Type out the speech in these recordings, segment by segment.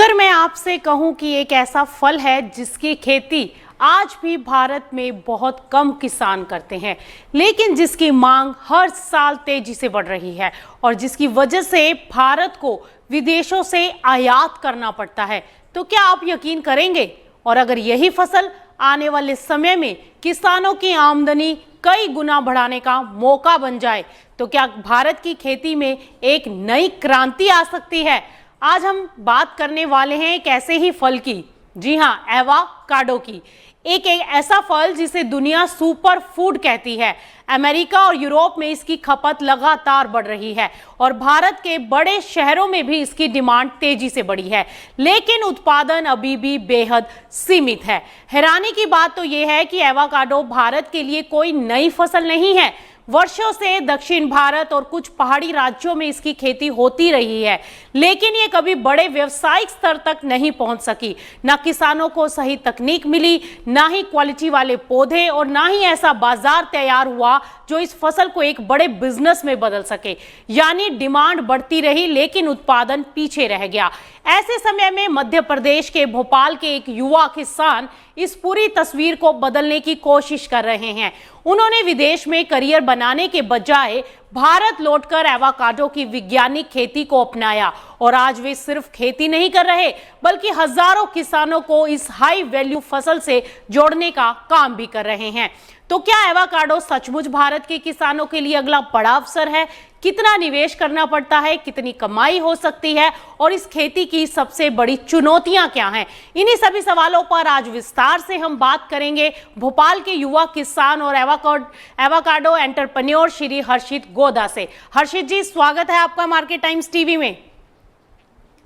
अगर मैं आपसे कहूं कि एक ऐसा फल है जिसकी खेती आज भी भारत में बहुत कम किसान करते हैं, लेकिन जिसकी मांग हर साल तेजी से बढ़ रही है और जिसकी वजह से भारत को विदेशों से आयात करना पड़ता है, तो क्या आप यकीन करेंगे? और अगर यही फसल आने वाले समय में किसानों की आमदनी कई गुना बढ़ाने का मौका बन जाए, तो क्या भारत की खेती में एक नई क्रांति आ सकती है? आज हम बात करने वाले हैं एक ऐसे ही फल की, जी हाँ, एवोकाडो की। एक ऐसा फल जिसे दुनिया सुपर फूड कहती है। अमेरिका और यूरोप में इसकी खपत लगातार बढ़ रही है और भारत के बड़े शहरों में भी इसकी डिमांड तेजी से बढ़ी है, लेकिन उत्पादन अभी भी बेहद सीमित है। हैरानी की बात तो यह है कि एवोकाडो भारत के लिए कोई नई फसल नहीं है। वर्षों से दक्षिण भारत और कुछ पहाड़ी राज्यों में इसकी खेती होती रही है, लेकिन ये कभी बड़े व्यावसायिक स्तर तक नहीं पहुंच सकी। ना किसानों को सही तकनीक मिली, ना ही क्वालिटी वाले पौधे और ना ही ऐसा बाजार तैयार हुआ जो इस फसल को एक बड़े बिजनेस में बदल सके। यानी डिमांड बढ़ती रही लेकिन उत्पादन पीछे रह गया। ऐसे समय में मध्य प्रदेश के भोपाल के एक युवा किसान इस पूरी तस्वीर को बदलने की कोशिश कर रहे हैं। उन्होंने विदेश में करियर बनाने के बजाय भारत लौटकर एवोकाडो की वैज्ञानिक खेती को अपनाया और आज वे सिर्फ खेती नहीं कर रहे, बल्कि हजारों किसानों को इस हाई वैल्यू फसल से जोड़ने का काम भी कर रहे हैं। तो क्या एवोकाडो सचमुच भारत के किसानों के लिए अगला बड़ा अवसर है? कितना निवेश करना पड़ता है, कितनी कमाई हो सकती है और इस खेती की सबसे बड़ी चुनौतियां क्या हैं? इन्हीं सभी सवालों पर आज विस्तार से हम बात करेंगे भोपाल के युवा किसान और एवोकाडो एंटरप्रेन्योर श्री हर्षित गोदा से। हर्षित जी, स्वागत है आपका मार्केट टाइम्स टीवी में।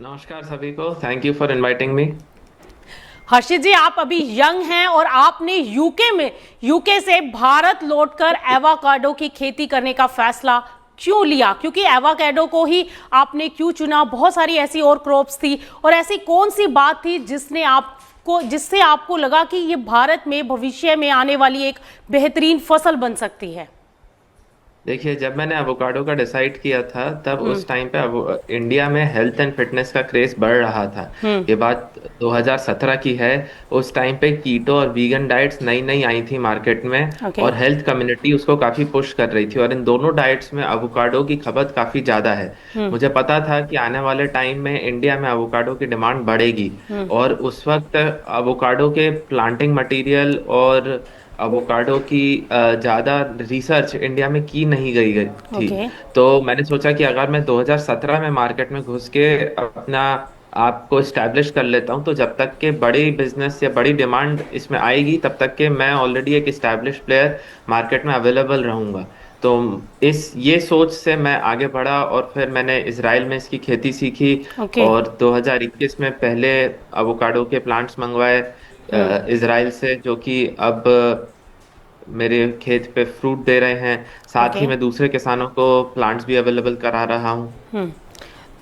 नमस्कार सभी को, thank you for inviting me. Harshit ji, आप अभी यंग हैं और आपने यूके से भारत लौटकर एवोकाडो की खेती करने का फैसला क्यों लिया? क्योंकि एवोकाडो को ही आपने क्यों चुना? बहुत सारी ऐसी और क्रॉप्स थी, और ऐसी कौन सी बात थी जिससे आपको लगा कि ये भारत में भविष्य में आने वाली एक बेहतरीन फसल बन सकती है? देखिए, जब मैंने एवोकाडो का डिसाइड किया था तब उस टाइम पे इंडिया में हेल्थ एंड फिटनेस का क्रेज बढ़ रहा था। ये बात 2017 की है। उस टाइम पे कीटो और वीगन डाइट्स नई नई आई थी मार्केट में और हेल्थ कम्युनिटी उसको काफी पुश कर रही थी, और इन दोनों डाइट्स में एवोकाडो की खपत काफी ज्यादा है। मुझे पता था कि आने वाले टाइम में इंडिया में एवोकाडो की डिमांड बढ़ेगी, और उस वक्त एवोकाडो के प्लांटिंग मटेरियल और एवोकाडो की ज़्यादा रिसर्च इंडिया में की नहीं गई थी। तो मैंने सोचा कि अगर मैं 2017 में मार्केट में घुस के अपना आपको इस्टेब्लिश कर लेता हूँ, तो जब तक के बड़ी बिजनेस या बड़ी डिमांड इसमें आएगी तब तक के मैं ऑलरेडी एक इस्टेब्लिश प्लेयर मार्केट में अवेलेबल रहूँगा। तो ये सोच से मैं आगे बढ़ा और फिर मैंने इजराइल में इसकी खेती सीखी और 2021 में पहले एवोकाडो के प्लांट्स मंगवाए इजराइल से, जो कि अब मेरे खेत पे फ्रूट दे रहे हैं। साथ ही मैं दूसरे किसानों को प्लांट्स भी अवेलेबल करा रहा हूँ।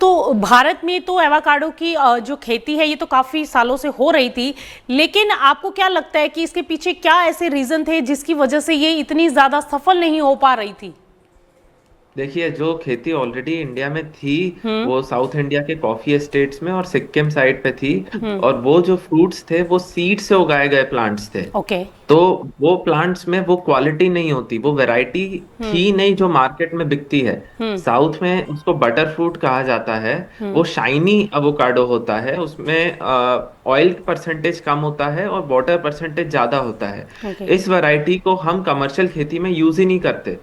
तो भारत में तो एवोकाडो की जो खेती है ये तो काफी सालों से हो रही थी, लेकिन आपको क्या लगता है कि इसके पीछे क्या ऐसे रीजन थे जिसकी वजह से ये इतनी ज्यादा सफल नहीं हो पा रही थी? देखिए, जो खेती ऑलरेडी इंडिया में थी वो साउथ इंडिया के कॉफी एस्टेट्स में और सिक्किम साइड पे थी, और वो जो फ्रूट्स थे वो सीड से उगाए गए प्लांट्स थे। तो वो प्लांट्स में वो क्वालिटी नहीं होती, वो वैरायटी थी नहीं जो मार्केट में बिकती है। साउथ में उसको बटर फ्रूट कहा जाता है। वो शाइनी एवोकाडो होता है, उसमें ऑयल परसेंटेज कम होता है और वाटर परसेंटेज ज्यादा होता है। इस वैरायटी को हम कमर्शियल खेती में यूज ही नहीं करते।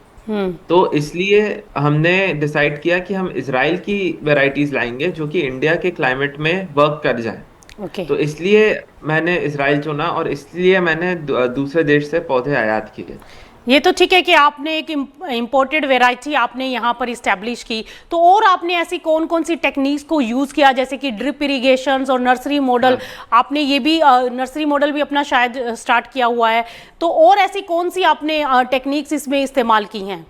तो इसलिए हमने डिसाइड किया कि हम इजराइल की वैरायटीज लाएंगे जो कि इंडिया के क्लाइमेट में वर्क कर जाए। तो इसलिए मैंने इजराइल चुना और इसलिए मैंने दूसरे देश से पौधे आयात किए। ये तो ठीक है कि आपने एक इम्पोर्टेड वैरायटी आपने यहाँ पर इस्टेब्लिश की, तो और आपने ऐसी कौन कौन सी टेक्निक्स को यूज़ किया, जैसे कि ड्रिप इरिगेशन और नर्सरी मॉडल? आपने ये भी नर्सरी मॉडल भी अपना शायद स्टार्ट किया हुआ है, तो और ऐसी कौन सी आपने टेक्निक्स इसमें इस्तेमाल की हैं?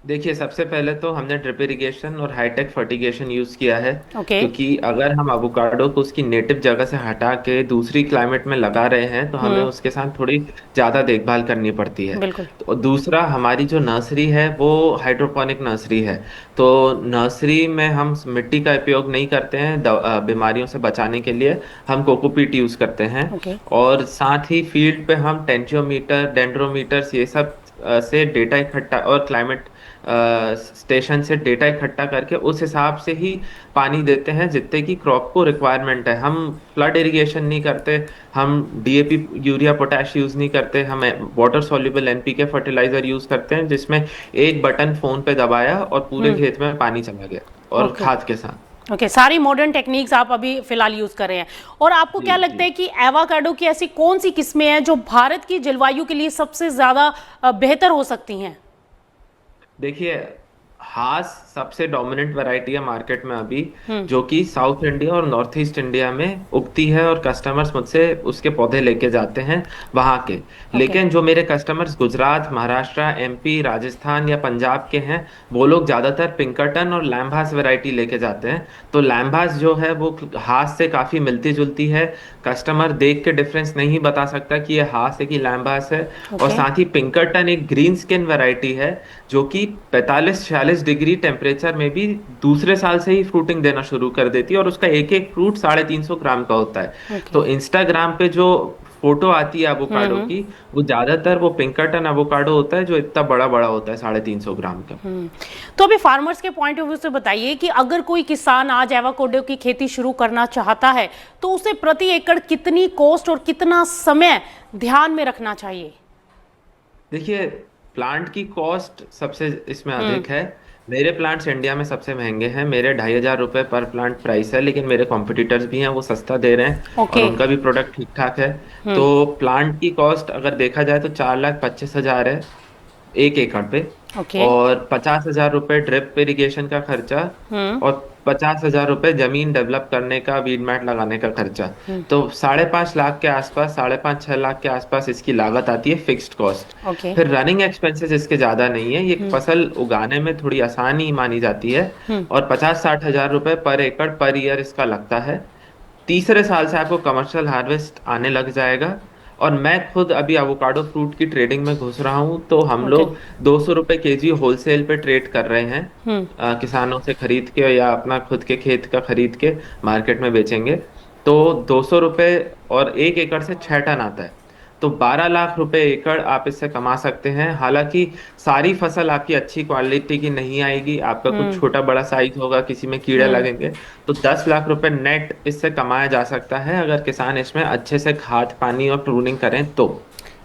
देखिए, सबसे पहले तो हमने ड्रिप इरिगेशन और हाईटेक फर्टिगेशन यूज किया है। ओके। क्योंकि अगर हम अवोकाडो को उसकी नेटिव जगह से हटा के दूसरी क्लाइमेट में लगा रहे हैं तो हमें हम्म। उसके साथ थोड़ी ज्यादा देखभाल करनी पड़ती है। बिल्कुल। तो दूसरा, हमारी जो नर्सरी है वो हाइड्रोपोनिक नर्सरी है। तो नर्सरी में हम मिट्टी का उपयोग नहीं करते हैं बीमारियों से बचाने के लिए। हम कोकोपीट यूज करते हैं। ओके। और साथ ही फील्ड पे हम टेंशियोमीटर, डेंड्रोमीटर्स, ये सब से डेटा इकट्ठा, और क्लाइमेट स्टेशन से डेटा इकट्ठा करके उस हिसाब से ही पानी देते हैं जितने की क्रॉप को रिक्वायरमेंट है। हम फ्लड इरिगेशन नहीं करते, हम डीएपी, यूरिया, पोटैश यूज नहीं करते, हम water soluble NPK fertiliser use करते हैं, जिसमें एक बटन फोन पे दबाया और पूरे हम्म। खेत में पानी चला गया, और ओके। खाद के साथ। ओके, सारी मॉडर्न टेक्निक्स आप अभी फिलहाल यूज कर रहे हैं। और आपको जी क्या लगता जी। है कि एवोकाडो की ऐसी कौन सी किस्में हैं जो भारत की जलवायु के लिए सबसे ज्यादा बेहतर हो सकती हैं? देखिए, हास सबसे डोमिनेंट वैरायटी है मार्केट में अभी, हम्म। जो कि साउथ इंडिया और नॉर्थ ईस्ट इंडिया में उगती है, और कस्टमर्स मुझसे उसके पौधे लेके जाते हैं वहाँ के। ओके। लेकिन जो मेरे कस्टमर्स गुजरात, महाराष्ट्र, एमपी, राजस्थान या पंजाब के हैं, वो लोग ज़्यादातर पिंकरटन और लैम्बास वैरायटी लेके जाते हैं। तो लैम्बास जो है वो हास से काफ़ी मिलती जुलती है। कस्टमर देख के डिफरेंस नहीं बता सकता कि ये हास है कि लैम्बास है। और ओके। साथ ही पिंकरटन एक ग्रीन स्किन वैरायटी है, जो कि 45-46 डिग्री टेम्परेचर में भी दूसरे साल से ही फ्रूटिंग देना शुरू कर देती है, और उसका एक एक फ्रूट 350 ग्राम का होता है। ओके। तो इंस्टाग्राम पे जो फोटो आती है एवोकाडो हम्म। की, वो ज्यादातर वो पिंकरटन एवोकाडो होता है, जो इतना बड़ा बड़ा होता है, 350 ग्राम का। हम्म। तो अभी फार्मर्स के पॉइंट ऑफ व्यू से बताइए कि अगर कोई किसान आज एवोकाडो की खेती शुरू करना चाहता है तो उसे प्रति एकड़ कितनी कॉस्ट और कितना समय ध्यान में रखना चाहिए? देखिए, प्लांट की कॉस्ट सबसे इसमें हम्म। अधिक है। मेरे प्लांट्स इंडिया में सबसे महंगे हैं, मेरे 2,500 रुपये पर प्लांट प्राइस है, लेकिन मेरे कॉम्पिटिटर्स भी हैं, वो सस्ता दे रहे हैं, और ओके। उनका भी प्रोडक्ट ठीक ठाक है। हम्म। तो प्लांट की कॉस्ट अगर देखा जाए तो 4,25,000 है 1 एकड़ पे। ओके। और 50,000 रुपये ड्रिप इरिगेशन का खर्चा, हम्म। और 50,000 रुपये जमीन डेवलप करने का, वीड मैट लगाने का खर्चा। तो 5.5 लाख के आसपास, 5.5-6 लाख के आसपास इसकी लागत आती है, फिक्स्ड कॉस्ट। ओके। फिर रनिंग एक्सपेंसेस इसके ज्यादा नहीं है, ये फसल उगाने में थोड़ी आसानी मानी जाती है। हम्म। और 50-60 हज़ार रुपये पर एकड़ पर ईयर इसका लगता है। तीसरे साल से आपको कमर्शियल हार्वेस्ट आने लग जाएगा। और मैं खुद अभी एवोकाडो फ्रूट की ट्रेडिंग में घुस रहा हूँ, तो हम ओके। लोग 200 रुपये केजी होलसेल पे ट्रेड कर रहे हैं। हम्म। किसानों से खरीद के या अपना खुद के खेत का खरीद के मार्केट में बेचेंगे। तो 200 रुपये, और 1 एकड़ से 6 टन आता है, तो 12 लाख रुपए एकड़ आप इससे कमा सकते हैं। हालांकि सारी फसल आपकी अच्छी क्वालिटी की नहीं आएगी, आपका कुछ हम्म। छोटा बड़ा साइज होगा, किसी में कीड़े हम्म। लगेंगे। तो 10 लाख रुपए नेट इससे कमाया जा सकता है, अगर किसान इसमें अच्छे से खाद पानी और प्रूनिंग करें तो।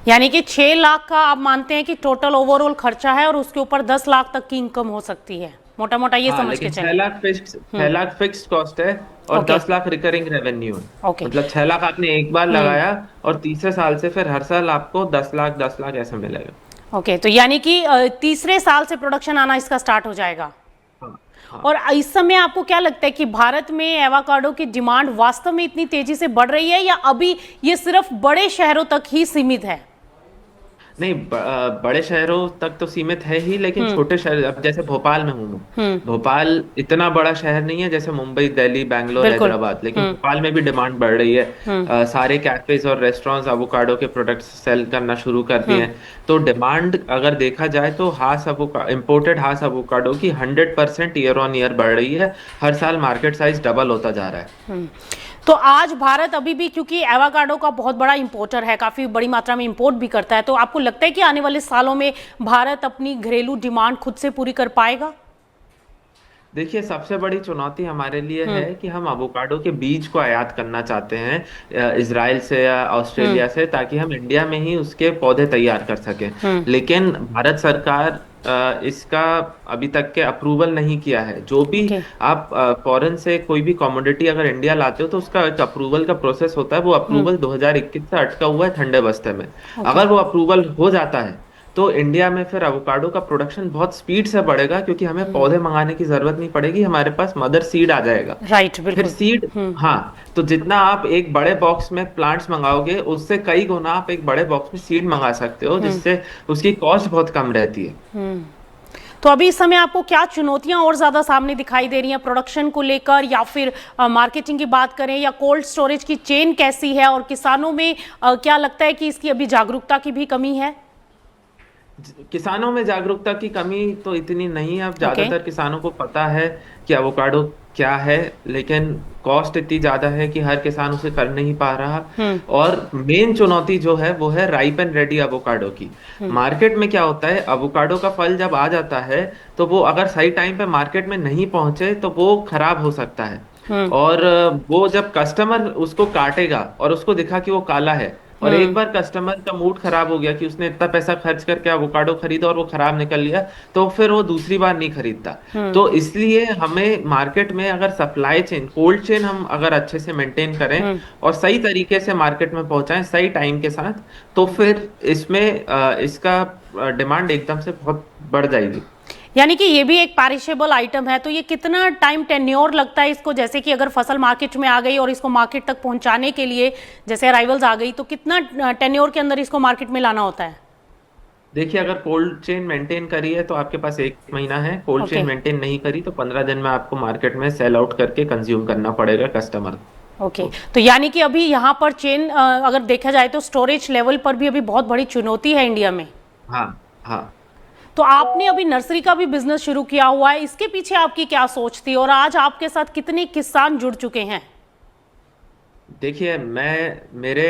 यानी कि 6 लाख का आप मानते हैं कि टोटल ओवरऑल खर्चा है और उसके ऊपर 10 लाख तक की इनकम हो सकती है, मोटा मोटा ये हाँ, समझ के लेकिन चलें? 6 लाख फिक्स्ड कॉस्ट है, और ओके। 10 लाख रिकरिंग रेवेन्यू है। ओके। मतलब 6 लाख आपने एक बार हम्म। लगाया, और तीसरे साल से फिर हर साल आपको 10 लाख ऐसे मिलेगा। ओके, तो यानी कि तीसरे साल से प्रोडक्शन आना इसका स्टार्ट हो जाएगा। हाँ हाँ। और इस समय आपको क्या लगता है कि भारत में एवोकाडो की डिमांड वास्तव में इतनी तेजी से बढ़ रही है, या अभी ये सिर्फ बड़े शहरों तक ही सीमित है? नहीं, बड़े शहरों तक तो सीमित है ही, लेकिन हम्म। छोटे शहर, अब जैसे भोपाल में हूँ मैं। हम्म। भोपाल इतना बड़ा शहर नहीं है जैसे मुंबई, दिल्ली, बैंगलोर, बिल्कुल। हैदराबाद, लेकिन हम्म। भोपाल में भी डिमांड बढ़ रही है। हम्म। सारे कैफेज और रेस्टोरेंट्स एवोकाडो के प्रोडक्ट्स सेल करना शुरू कर दिए हम्म। हैं। तो डिमांड अगर देखा जाए तो इम्पोर्टेड हास एवोकाडो की 100% ईयर ऑन ईयर बढ़ रही है। हर साल मार्केट साइज डबल होता जा रहा है। तो आज भारत अभी भी, क्योंकि एवोकाडो का बहुत बड़ा इंपोर्टर है, काफी बड़ी मात्रा में इंपोर्ट भी करता है, तो आपको लगता है कि आने वाले सालों में भारत अपनी घरेलू डिमांड खुद से पूरी कर पाएगा? देखिए, सबसे बड़ी चुनौती हमारे लिए है कि हम अवोकाडो के बीज को आयात करना चाहते हैं, इजराइल से या ऑस्ट्रेलिया से, ताकि हम इंडिया में ही उसके पौधे तैयार कर सकें। लेकिन भारत सरकार इसका अभी तक के अप्रूवल नहीं किया है। जो भी ओके। आप फॉरेन से कोई भी कमोडिटी अगर इंडिया लाते हो, तो उसका एक अप्रूवल का प्रोसेस होता है। वो अप्रूवल 2021 से अटका हुआ है ठंडे बस्ते में। अगर वो अप्रूवल हो जाता है तो इंडिया में फिर एवोकाडो का प्रोडक्शन बहुत स्पीड से बढ़ेगा, क्योंकि हमें पौधे मंगाने की जरूरत नहीं पड़ेगी, हमारे पास मदर सीड आ जाएगा। राइट, फिर बिल्कुल। सीड, हाँ, तो जितना आप एक बड़े बॉक्स में प्लांट्स मंगाओगे, उससे कई गुना आप एक बड़े बॉक्स में सीड मंगा सकते हो, जिससे उसकी कॉस्ट बहुत कम रहती है। तो अभी इस समय आपको क्या चुनौतियां और ज्यादा सामने दिखाई दे रही हैं, प्रोडक्शन को लेकर या फिर मार्केटिंग की बात करें, या कोल्ड स्टोरेज की चेन कैसी है, और किसानों में क्या लगता है कि इसकी अभी जागरूकता की भी कमी है? किसानों में जागरूकता की कमी तो इतनी नहीं है। अब ओके। ज्यादातर किसानों को पता है कि एवोकाडो क्या है, लेकिन कॉस्ट इतनी ज्यादा है कि हर किसान उसे कर नहीं पा रहा। हम्म। और मेन चुनौती जो है वो है राइप एंड रेडी एवोकाडो की। हम्म। मार्केट में क्या होता है, एवोकाडो का फल जब आ जाता है तो वो अगर सही टाइम पे मार्केट में नहीं पहुंचे तो वो खराब हो सकता है। हम्म। और वो जब कस्टमर उसको काटेगा और उसको दिखा कि वो काला है, और एक हम्म। बार कस्टमर का मूड खराब हो गया कि उसने इतना पैसा खर्च करके एवोकाडो खरीदा और वो खराब निकल लिया, तो फिर वो दूसरी बार नहीं खरीदता। हम्म। तो इसलिए हमें मार्केट में अगर सप्लाई चेन, कोल्ड चेन हम अगर अच्छे से मेंटेन करें हम्म। और सही तरीके से मार्केट में पहुंचाएं सही टाइम के साथ, तो फिर इसमें इसका डिमांड एकदम से बहुत बढ़ जाएगी। यानी कि ये भी एक पैरिशेबल आइटम है, तो ये कितना टाइम टेन्योर लगता है इसको, जैसे कि अगर फसल मार्केट में आ गई और इसको मार्केट तक पहुंचाने के लिए जैसे अराइवल्स आ गई, तो कितना टेन्योर के अंदर इसको मार्केट में लाना होता है? देखिए, अगर कोल्ड चेन मेंटेन करी है तो आपके पास 1 महीना है। Cold okay. चेन मेंटेन नहीं करी तो 15 दिन में आपको मार्केट में सेल आउट करके कंज्यूम करना पड़ेगा कस्टमर ओके। को। तो यानी कि अभी यहाँ पर चेन अगर देखा जाए तो स्टोरेज लेवल पर भी अभी बहुत बड़ी चुनौती है इंडिया में। हाँ, हाँ। तो आपने अभी नर्सरी का भी बिजनेस शुरू किया हुआ है, इसके पीछे आपकी क्या सोच थी, और आज आपके साथ कितने किसान जुड़ चुके हैं? देखिए, मैं मेरे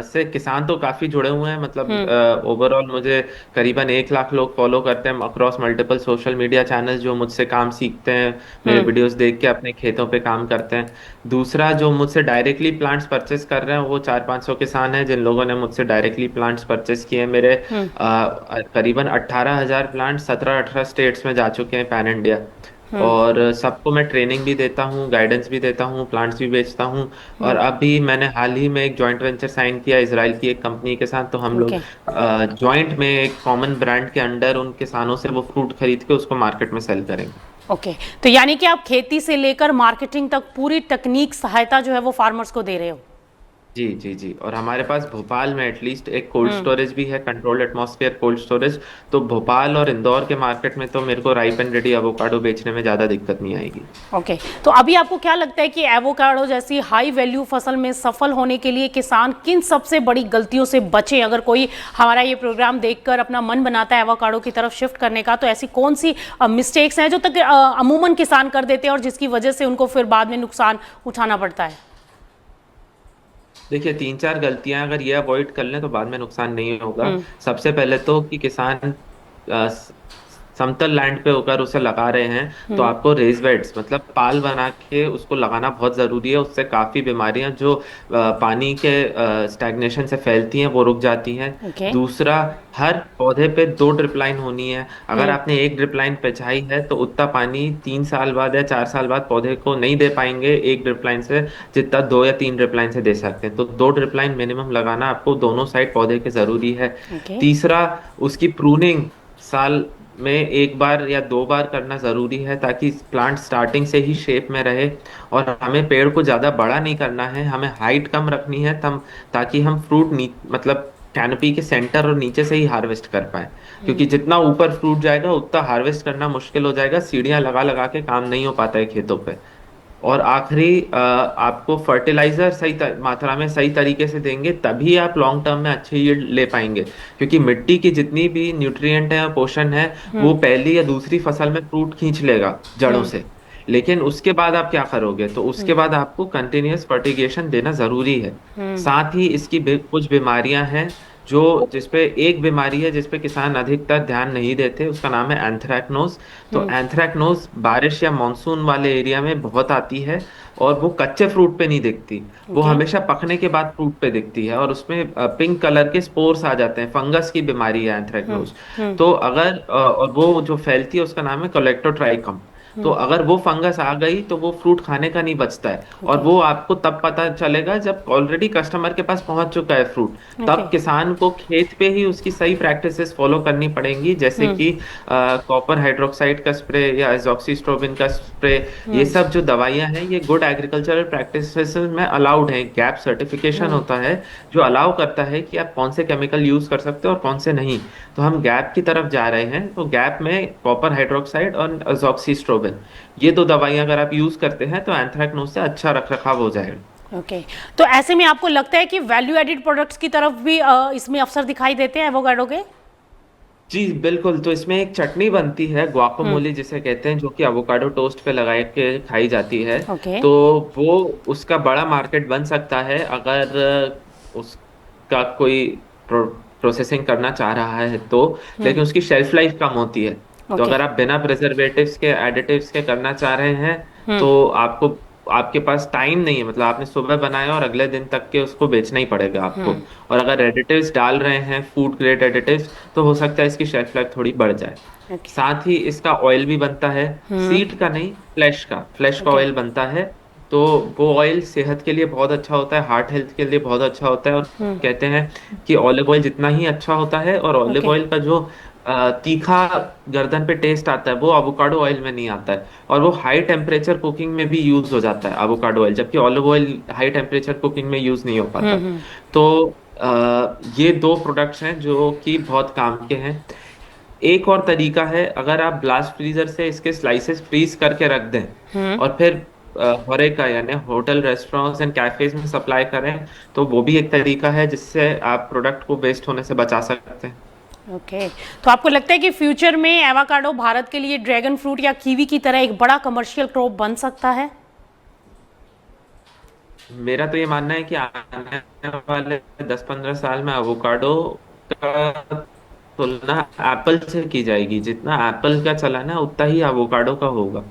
से किसान तो काफी जुड़े हुए हैं। हम्म। मतलब ओवरऑल मुझे करीबन 1 लाख लोग फॉलो करते हैं across multiple social media channels, जो मुझसे काम सीखते हैं, मेरे हम्म। वीडियोस देख के अपने खेतों पे काम करते हैं। दूसरा, जो मुझसे डायरेक्टली प्लांट्स परचेस कर रहे हैं वो 400-500 किसान हैं, जिन लोगों ने मुझसे डायरेक्टली प्लांट्स परचेस किए हैं। मेरे हम्म। करीबन 18,000 प्लांट 17-18 स्टेट्स में जा चुके हैं पैन इंडिया। हम्म। और सबको मैं ट्रेनिंग भी देता हूँ, गाइडेंस भी देता हूँ, प्लांट्स भी बेचता हूँ। और हम्म। अभी मैंने हाल ही में एक जॉइंट वेंचर साइन किया इजराइल की एक कंपनी के साथ। तो हम लोग ओके। जॉइंट में एक कॉमन ब्रांड के अंडर उन किसानों से वो फ्रूट खरीद के उसको मार्केट में सेल करेंगे। ओके। तो यानी कि आप खेती से लेकर मार्केटिंग तक पूरी तकनीक सहायता जो है वो फार्मर्स को दे रहे हो? जी, जी, जी। और हमारे पास भोपाल में एटलीस्ट एक कोल्ड हम्म। स्टोरेज भी है, कंट्रोल्ड एटमॉस्फेयर कोल्ड स्टोरेज। तो भोपाल और इंदौर के मार्केट में तो मेरे को राइप एंड रेडी एवोकाडो बेचने में ज़्यादा दिक्कत नहीं आएगी। ओके। तो अभी आपको क्या लगता है कि एवोकाडो जैसी हाई वैल्यू फसल में सफल होने के लिए किसान किन सबसे बड़ी गलतियों से बचे? अगर कोई हमारा ये प्रोग्राम देखकर अपना मन बनाता है एवोकाडो की तरफ शिफ्ट करने का, तो ऐसी कौन सी मिस्टेक्स हैं जो तक अमूमन किसान कर देते हैं और जिसकी वजह से उनको फिर बाद में नुकसान उठाना पड़ता है? देखिए, 3-4 गलतियां अगर ये अवॉइड कर लें तो बाद में नुकसान नहीं होगा। हम्म। सबसे पहले तो कि किसान अ, स- समतल लैंड पे होकर उसे लगा रहे हैं तो हम्म। आपको रेज बेड्स मतलब पाल बना के उसको लगाना बहुत जरूरी है। उससे काफी बीमारियां जो पानी के स्टैग्नेशन से फैलती हैं वो रुक जाती हैं। ओके। दूसरा, हर पौधे पे 2 ड्रिप लाइन होनी है। अगर हम्म। आपने एक ड्रिप लाइन बिछाई है तो उतना पानी 3 साल बाद या 4 साल बाद पौधे को नहीं दे पाएंगे एक ड्रिप लाइन से, जितना 2 या 3 ड्रिप लाइन से दे सकते हैं। तो 2 ड्रिप लाइन मिनिमम लगाना आपको दोनों साइड पौधे के जरूरी है। ओके। तीसरा, उसकी प्रूनिंग साल में 1 बार या 2 बार करना जरूरी है ताकि प्लांट स्टार्टिंग से ही शेप में रहे। और हमें पेड़ को ज्यादा बड़ा नहीं करना है, हमें हाइट कम रखनी है तम ताकि हम फ्रूट मतलब कैनोपी के सेंटर और नीचे से ही हार्वेस्ट कर पाए। क्योंकि जितना ऊपर फ्रूट जाएगा उतना हार्वेस्ट करना मुश्किल हो जाएगा, सीढ़ियां लगा लगा के काम नहीं हो पाता है खेतों पे। और आखिरी, आपको फर्टिलाइजर सही मात्रा में सही तरीके से देंगे तभी आप लॉन्ग टर्म में अच्छी यील्ड ले पाएंगे। क्योंकि मिट्टी की जितनी भी न्यूट्रिएंट है, पोषण है, वो हम्म। पहली या दूसरी फसल में फ्रूट खींच लेगा जड़ों हम्म। से। लेकिन उसके बाद आप क्या करोगे, तो उसके हम्म। बाद आपको कंटिन्यूअस फर्टिगेशन देना जरूरी है। हम्म। साथ ही इसकी कुछ बीमारियां हैं जो जिसपे एक बीमारी है जिसपे किसान अधिकतर ध्यान नहीं देते, उसका नाम है एंथ्रैक्नोज। तो हम्म। एंथ्रैक्नोज बारिश या मानसून वाले एरिया में बहुत आती है और वो कच्चे फ्रूट पे नहीं दिखती, वो ओके। हमेशा पकने के बाद फ्रूट पे दिखती है और उसमें पिंक कलर के स्पोर्स आ जाते हैं। फंगस की बीमारी है हम्म। एंथ्रैक्नोज। हम्म। तो अगर और वो जो फैलती है उसका नाम है कोलेक्टोट्राइकम। तो अगर वो फंगस आ गई तो वो फ्रूट खाने का नहीं बचता है, और ओके। वो आपको तब पता चलेगा जब ऑलरेडी कस्टमर के पास पहुंच चुका है फ्रूट। ओके। तब किसान को खेत पे ही उसकी सही प्रैक्टिसेस फॉलो करनी पड़ेंगी, जैसे हम्म। कि कॉपर हाइड्रोक्साइड का स्प्रे या एजॉक्सीस्ट्रोबिन का स्प्रे। ये हम्म। सब जो दवाइयां हैं ये गुड एग्रीकल्चरल प्रैक्टिसेस में अलाउड हैं। गैप सर्टिफिकेशन हम्म। होता है जो अलाउ करता है कि आप कौन से केमिकल यूज कर सकते हो और कौन से नहीं। तो हम गैप की तरफ जा रहे हैं, तो गैप में कॉपर हाइड्रोक्साइड और एजॉक्सीस्ट्रोबिन, ये दो दवाइयां अगर आप यूज करते हैं तो एंथ्रेक्नोज से अच्छा रखरखाव हो जाएगा। ओके। तो ऐसे में आपको लगता है कि वैल्यू एडिड प्रोडक्ट्स की तरफ भी इसमें अवसर दिखाई देते हैं एवोकाडो के? जी बिल्कुल। तो इसमें एक चटनी बनती है हम्म। गुआकामोली जिसे कहते हैं, जो कि एवोकाडो टोस्ट पे लगा के खाई जाती है। ओके। तो वो उसका बड़ा मार्केट बन सकता है अगर उसका कोई प्रोसेसिंग करना चाह रहा है तो। हम्म। लेकिन उसकी शेल्फ लाइफ कम होती है। तो ओके। अगर आप बिना प्रिजर्वेटिव्स के, एडिटिव्स के करना चाह रहे हैं हम्म। तो आपको, आपके पास टाइम नहीं है, मतलब आपने सुबह बनाया और अगले दिन तक के उसको बेचना ही पड़ेगा आपको। हम्म। और अगर एडिटिव्स डाल रहे हैं, फूड ग्रेड एडिटिव्स, तो हो सकता है इसकी शेल्फ लाइफ थोड़ी बढ़ जाए। ओके। साथ ही इसका ऑयल भी बनता है, हम्म। सीड का नहीं, फ्लैश का ओके। ऑयल बनता है। तो वो ऑयल सेहत के लिए बहुत अच्छा होता है, हार्ट हेल्थ के लिए बहुत अच्छा होता है। और हम्म। कहते हैं कि ऑलिव ऑयल जितना ही अच्छा होता है, और ऑलिव ओके। ऑयल का जो तीखा गर्दन पे टेस्ट आता है वो अवोकाडो ऑयल में नहीं आता है। और वो हाई टेम्परेचर कुकिंग में भी यूज हो जाता है अवोकाडो ऑयल, जबकि olive oil high temperature cooking में यूज नहीं हो पाता। हम्म। तो ये दो प्रोडक्ट्स हैं जो कि बहुत काम के हैं। एक और तरीका है, अगर आप ब्लास्ट फ्रीजर से इसके स्लाइसेस फ्रीज करके रख दें हम्म। और फिर होरेका यानी होटल, रेस्टोरेंट्स एंड कैफेज में सप्लाई करें, तो वो भी एक तरीका है जिससे आप प्रोडक्ट को वेस्ट होने से बचा सकते हैं। ओके। तो आपको लगता है कि फ्यूचर में एवोकाडो भारत के लिए ड्रैगन फ्रूट या कीवी की तरह एक बड़ा कमर्शियल क्रॉप बन सकता है? मेरा तो ये मानना है कि आने वाले 10-15 साल में एवोकाडो का तुलना एप्पल से की जाएगी। जितना एप्पल का चलन है उतना ही एवोकाडो का होगा।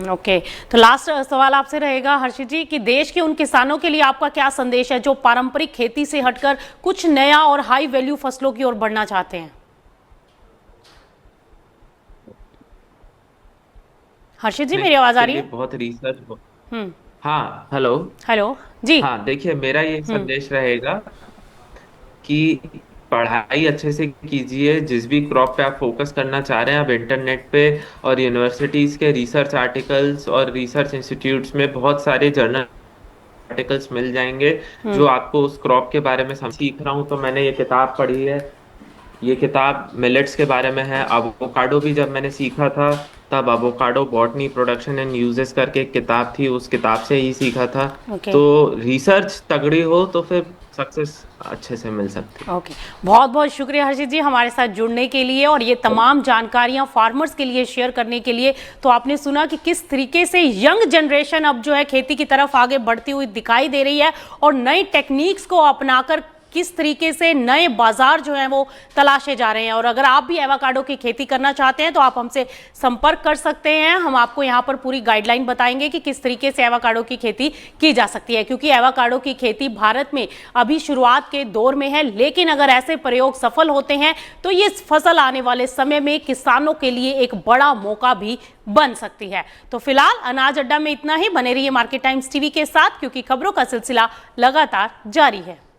ओके। तो लास्ट सवाल आपसे रहेगा हर्षित जी कि देश के उन किसानों के लिए आपका क्या संदेश है जो पारंपरिक खेती से हटकर कुछ नया और हाई वैल्यू फसलों की ओर बढ़ना चाहते हैं? हर्षित जी, मेरी आवाज आ के रही लिए है? बहुत रिसर्च हो। हम्म। हाँ, हेलो। हेलो जी। हाँ देखिए, मेरा ये हम्म। संदेश रहेगा कि पढ़ाई अच्छे से कीजिए। जिस भी क्रॉप पे आप फोकस करना चाह रहे हैं, आप इंटरनेट पे और यूनिवर्सिटीज के रिसर्च आर्टिकल्स और रिसर्च इंस्टीट्यूट्स में बहुत सारे जर्नल आर्टिकल्स मिल जाएंगे हम्म। जो आपको उस क्रॉप के बारे में सीख रहा हूँ तो मैंने ये किताब पढ़ी है। ये किताब मिलेट्स के बारे में है। अवोकाडो भी जब मैंने सीखा था तब avocado botany, production and uses करके एक किताब थी, उस किताब से ही सीखा था। ओके। तो रिसर्च तगड़ी हो तो फिर सक्सेस अच्छे से मिल सकती है। ओके। बहुत बहुत शुक्रिया हर्षित जी हमारे साथ जुड़ने के लिए और ये तमाम जानकारियां फार्मर्स के लिए शेयर करने के लिए। तो आपने सुना कि किस तरीके से यंग जनरेशन अब जो है खेती की तरफ आगे बढ़ती हुई दिखाई दे रही है और नई टेक्निक्स को अपनाकर किस तरीके से नए बाजार जो हैं वो तलाशे जा रहे हैं। और अगर आप भी एवोकाडो की खेती करना चाहते हैं तो आप हमसे संपर्क कर सकते हैं। हम आपको यहाँ पर पूरी गाइडलाइन बताएंगे कि किस तरीके से एवोकाडो की खेती की जा सकती है, क्योंकि एवोकाडो की खेती भारत में अभी शुरुआत के दौर में है। लेकिन अगर ऐसे प्रयोग सफल होते हैं तो ये फसल आने वाले समय में किसानों के लिए एक बड़ा मौका भी बन सकती है। तो फिलहाल अनाज अड्डा में इतना ही। बने रहिए मार्केट टाइम्स टीवी के साथ, क्योंकि खबरों का सिलसिला लगातार जारी है।